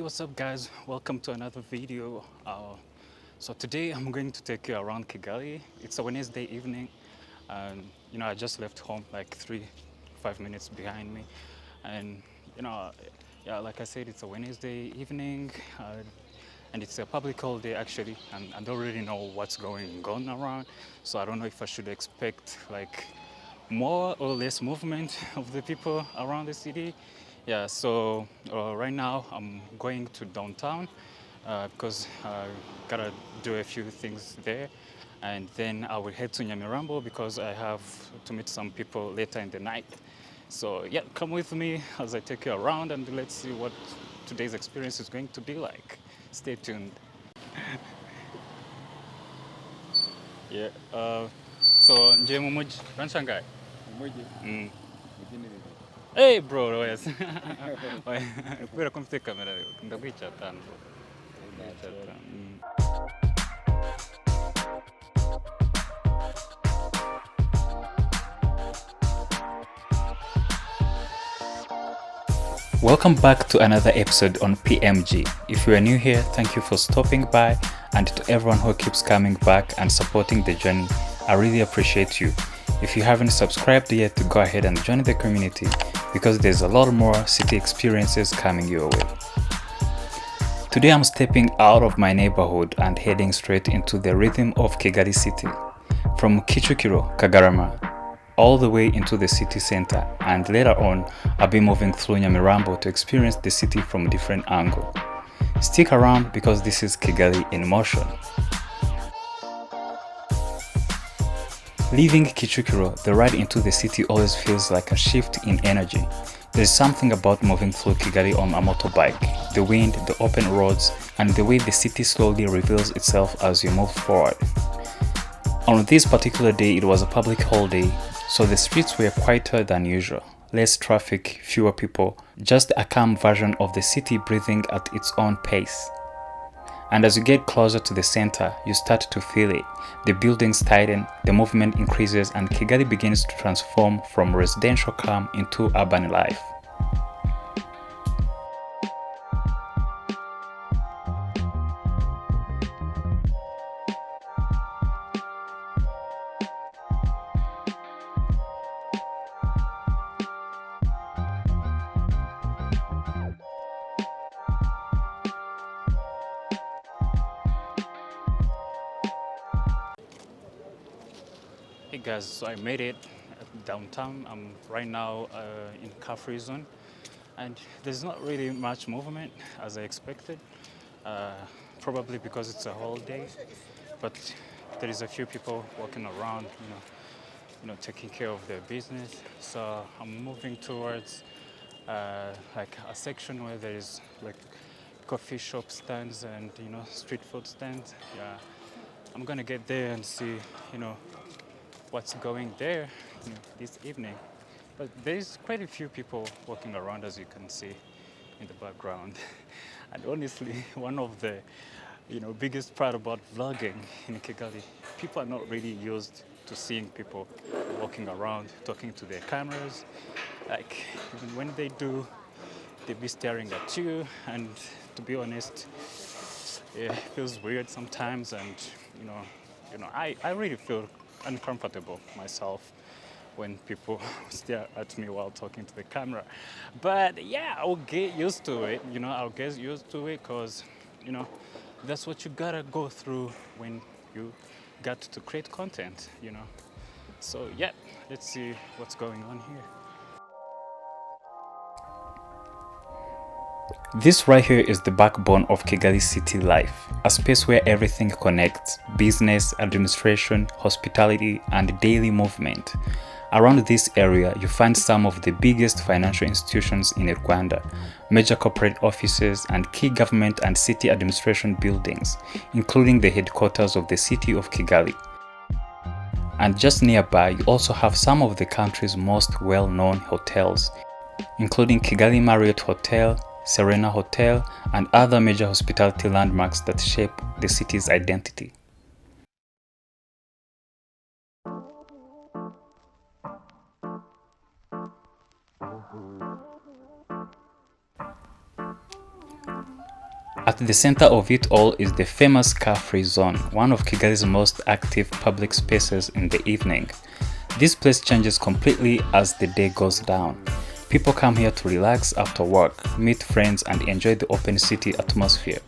what's up guys, welcome to another video. So today I'm going to take you around Kigali. It's a Wednesday evening and I just left home like 5 minutes behind me, and yeah, like I said, it's a Wednesday evening, and it's a public holiday actually, and I don't really know what's going on around, so I don't know if I should expect like more or less movement of the people around the city. Yeah, so right now I'm going to downtown because I gotta do a few things there, and then I will head to Nyamirambo because I have to meet some people later in the night. So yeah, come with me as I take you around and let's see what today's experience is going to be like. Stay tuned. Yeah. So nje mu mujyi uranshangaye? Umujyi Mm. umujyi ni bibiri. Hey bro, yes. Kubera ko mfite kamera ndagwicyatanu. Welcome back to another episode on PMG. If you are new here, thank you for stopping by, and to everyone who keeps coming back and supporting the journey, I really appreciate you. If you haven't subscribed yet, go ahead and join the community because there's a lot more city experiences coming your way. Today I'm stepping out of my neighborhood and heading straight into the rhythm of Kigali city. From Kicukiro, Kagarama, all the way into the city center, and later on I'll be moving through Nyamirambo to experience the city from a different angle. Stick around because this is Kigali in motion. Leaving Kicukiro, the ride into the city always feels like a shift in energy. There's something about moving through Kigali on a motorbike, the wind, the open roads, and the way the city slowly reveals itself as you move forward. On this particular day, it was a public holiday, so the streets were quieter than usual. Less traffic, fewer people, just a calm version of the city breathing at its own pace. And as you get closer to the center, you start to feel it. The buildings tighten, the movement increases, and Kigali begins to transform from residential calm into urban life. Hey guys, so I made it downtown. I'm right now in Car-Free Zone, and there's not really much movement as I expected, probably because it's a holiday, but there is a few people walking around, taking care of their business. So I'm moving towards like a section where there is like coffee shop stands and street food stands. Yeah, I'm gonna get there and see what's going there this evening. But there's quite a few people walking around, as you can see in the background. And honestly, one of the biggest part about vlogging in Kigali, people are not really used to seeing people walking around, talking to their cameras. Like, even when they do, they be staring at you, and to be honest, it feels weird sometimes, and I really feel uncomfortable myself when people stare at me while talking to the camera. But yeah, I'll get used to it. I'll get used to it because that's what you gotta go through when you got to create content. So yeah, let's see what's going on here. This right here is the backbone of Kigali city life, a space where everything connects: business, administration, hospitality, and daily movement. Around this area, you find some of the biggest financial institutions in Rwanda, major corporate offices, and key government and city administration buildings, including the headquarters of the city of Kigali. And just nearby, you also have some of the country's most well-known hotels, including Kigali Marriott Hotel, Serena Hotel, and other major hospitality landmarks that shape the city's identity. At the center of it all is the famous Car-Free Zone, one of Kigali's most active public spaces in the evening. This place changes completely as the day goes down. People come here to relax after work, meet friends and enjoy the open city atmosphere.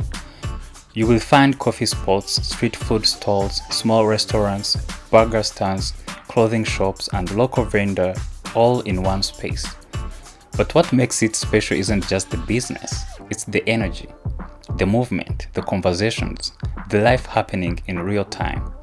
You will find coffee spots, street food stalls, small restaurants, burger stands, clothing shops and local vendor all in one space. But what makes it special isn't just the business, it's the energy, the movement, the conversations, the life happening in real time.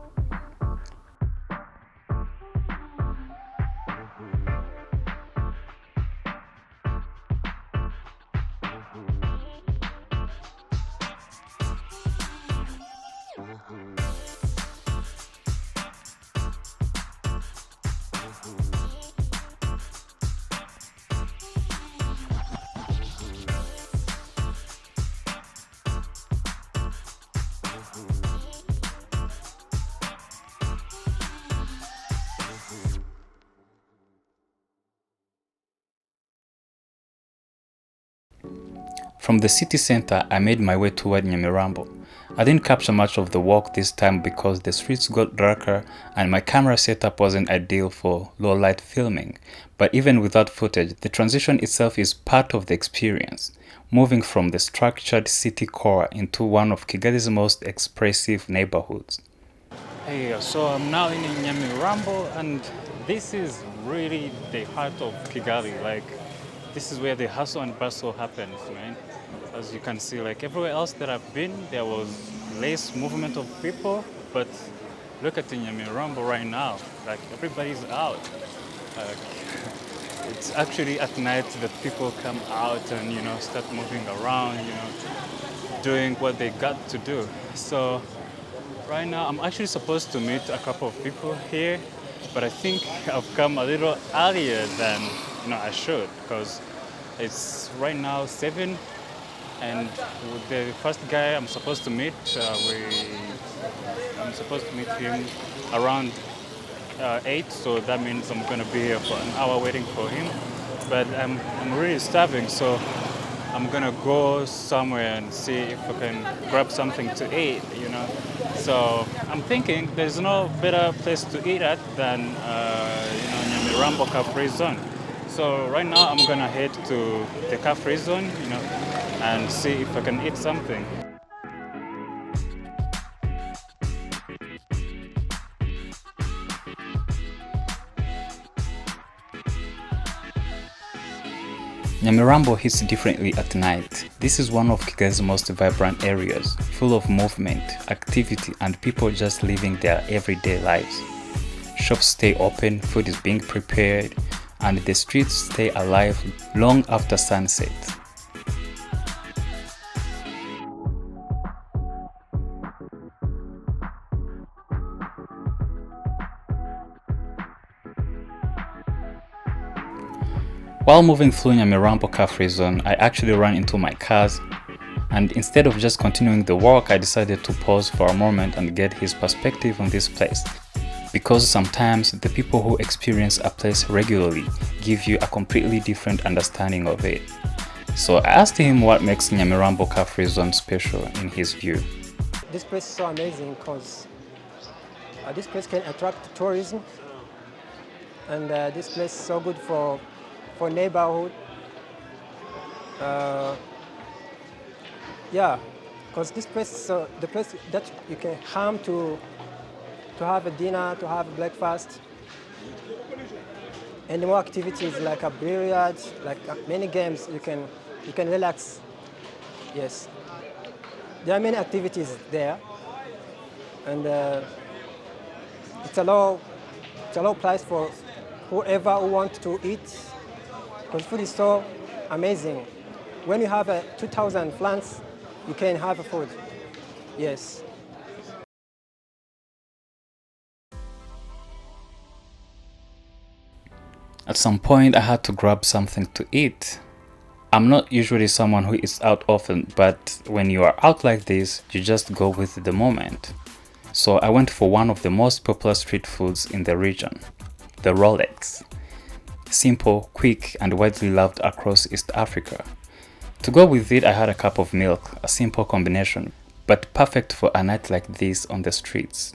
From the city center, I made my way toward Nyamirambo. I didn't capture much of the walk this time because the streets got darker and my camera setup wasn't ideal for low light filming. But even without footage, the transition itself is part of the experience, moving from the structured city core into one of Kigali's most expressive neighborhoods. Hey, so I'm now in Nyamirambo and this is really the heart of Kigali. This is where the hustle and bustle happens, man. As you can see, everywhere else that I've been, there was less movement of people, but look at the Nyamirambo right now. Everybody's out. It's actually at night that people come out and start moving around, doing what they got to do. So right now, I'm actually supposed to meet a couple of people here, but I think I've come a little earlier than I should, because it's right now 7, and with the first guy I'm supposed to meet, I'm supposed to meet him around 8, so that means I'm gonna be here for an hour waiting for him. But I'm really starving, so I'm gonna go somewhere and see if I can grab something to eat, So I'm thinking there's no better place to eat at than Nyamirambo Car-Free Zone. So right now I'm gonna head to the Car-Free Zone, and see if I can eat something. Nyamirambo hits differently at night. This is one of Kigali's most vibrant areas, full of movement, activity and people just living their everyday lives. Shops stay open, food is being prepared, and the streets stay alive long after sunset. While moving through Nyamirambo Car-Free Zone, I actually ran into my cars, and instead of just continuing the walk, I decided to pause for a moment and get his perspective on this place. Because sometimes the people who experience a place regularly give you a completely different understanding of it. So I asked him what makes Nyamirambo Car-Free Zone special in his view. This place is so amazing because this place can attract tourism, and this place is so good for neighborhood. Because this place is the place that you can come to have a dinner, to have a breakfast, and more activities like a billiard, many games. You can relax. Yes, there are many activities there, and it's a low price for whoever who wants to eat. Because food is so amazing. When you have 2,000 francs, you can have food. Yes. At some point, I had to grab something to eat. I'm not usually someone who eats out often, but when you are out like this, you just go with the moment. So I went for one of the most popular street foods in the region, the Rolex. Simple, quick, and widely loved across East Africa. To go with it, I had a cup of milk, a simple combination, but perfect for a night like this on the streets.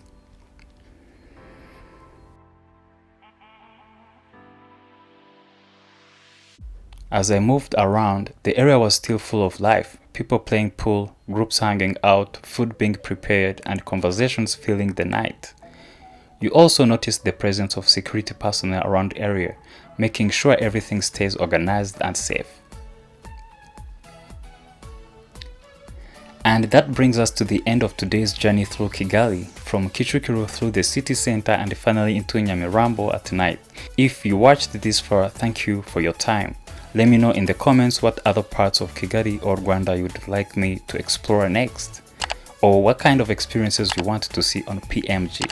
As I moved around, the area was still full of life, people playing pool, groups hanging out, food being prepared, and conversations filling the night. You also notice the presence of security personnel around the area, making sure everything stays organized and safe. And that brings us to the end of today's journey through Kigali, from Kicukiro through the city center and finally into Nyamirambo at night. If you watched this far, thank you for your time. Let me know in the comments what other parts of Kigali or Rwanda you would like me to explore next, or what kind of experiences you want to see on PMG.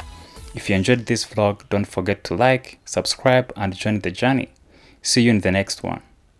If you enjoyed this vlog, don't forget to like, subscribe, and join the journey. See you in the next one.